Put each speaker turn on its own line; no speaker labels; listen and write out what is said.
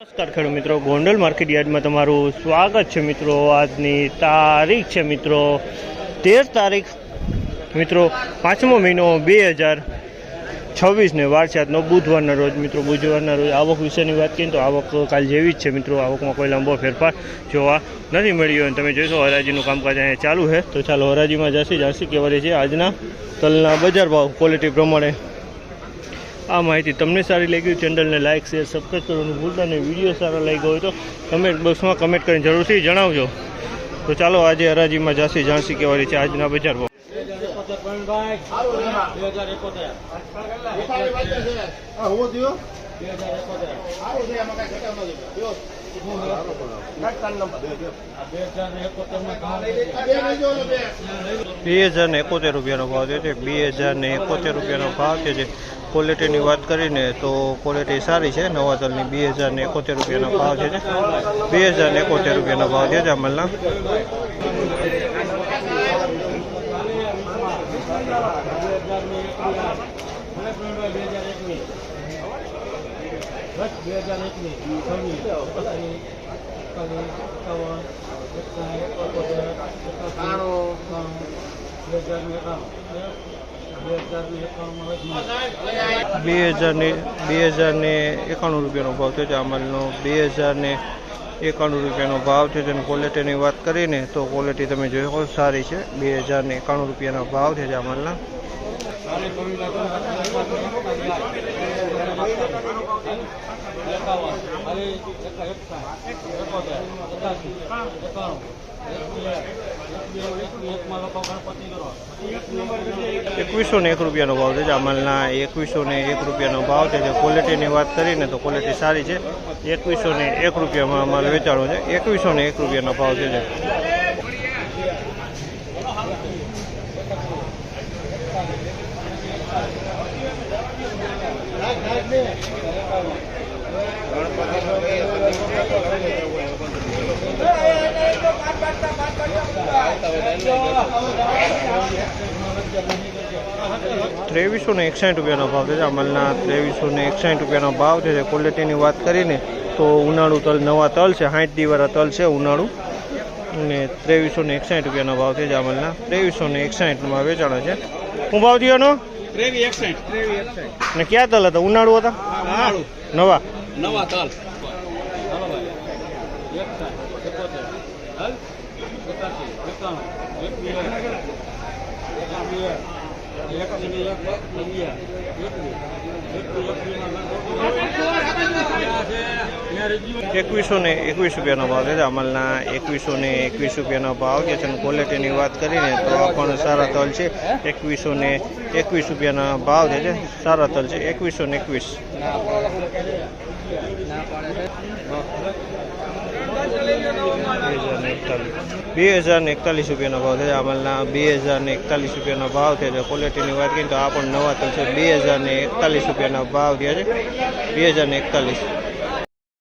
નમસ્કાર ખેડૂત મિત્રો, ગોંડલ માર્કેટ યાર્ડમાં તમારું સ્વાગત છે મિત્રો। આજની તારીખ છે મિત્રો 13 તારીખ મિત્રો 5મો મહિનો 2026 ને વાર છે આજનો બુધવારના રોજ મિત્રો। બુધવારના રોજ આવક વિશેની વાત કરીએ તો આવક કાલ જેવી જ છે મિત્રો। આવકમાં કોઈ લાંબો ફેરફાર જોવા નથી મળ્યો અને તમે જોશો હરાજીનું કામકાજ અહીંયા ચાલુ છે। તો ચાલો હરાજીમાં જાણસી કહેવાય છે આજના તલના બજાર ભાવ ક્વોલિટી પ્રમાણે। આ માહિતી તમને સારી લાગી ચેનલને લાઇક શેર સબસ્ક્રાઈબ કરવાનું ભૂલતા નહીં। વિડીયો સારો લાગ્યો હોય તો કમેન્ટ બોક્સમાં કમેન્ટ કરીને જરૂરથી જણાવજો। તો ચાલો આજે હરાજીમાં જાણસી કહેવાય છે આજના બજાર ભાવ। 2071 રૂપિયાનો ભાવ છે। 2071 રૂપિયાનો ભાવ છે। ક્વોલિટીની વાત કરીને તો ક્વોલિટી સારી છે। નવા તલની 2071 રૂપિયાનો ભાવ છે। 2071 રૂપિયાનો ભાવ છે અમલના। બે હજારને 91 રૂપિયાનો ભાવ છે અમલનો। 2091 રૂપિયાનો ભાવ છે। જેની ક્વોલિટીની વાત કરીને તો ક્વોલિટી તમે જોઈ સારી છે। 2091 રૂપિયાનો ભાવ છે અમલના। એકવીસો ને 1 રૂપિયાનો ભાવ છે અમલના। 2101 રૂપિયાનો ભાવ છે। ક્વોલિટીની વાત કરીને તો ક્વોલિટી સારી છે। 2101 રૂપિયામાં અમારે વેચાણો છે। 2101 રૂપિયાનો ભાવ છે। ત્રેવીસો ને 61 રૂપિયાનો ભાવ છે અમલના। 2361 રૂપિયાનો ભાવ છે। ક્વોલિટીની વાત કરીને તો ઉનાળુ તલ નવા તલ છે। 60 દીવાળા તલ છે ઉનાળુ અને 2361 રૂપિયાનો ભાવ છે અમલના। 2361માં વેચાણ છે। શું ભાવ થયો? 2361 ને ક્યાં તલ હતા? ઉનાળુ હતા નવા તલ। એકવીસો ને 21 રૂપિયાનો ભાવ છે અમલના। 2121 રૂપિયાનો ભાવ છે। ક્વોલિટીની વાત કરીને તો આ પણ સારા તલ છે। 2121 રૂપિયાના ભાવ છે। સારા તલ છે 2121। 2041 રૂપિયાનો ભાવ છે અમલના। 2041 રૂપિયાનો ભાવ છે। ક્વોલિટીની વાત કરીએ તો આ પણ નવા તલ છે। 2041 રૂપિયાના ભાવ થયા છે। 2041।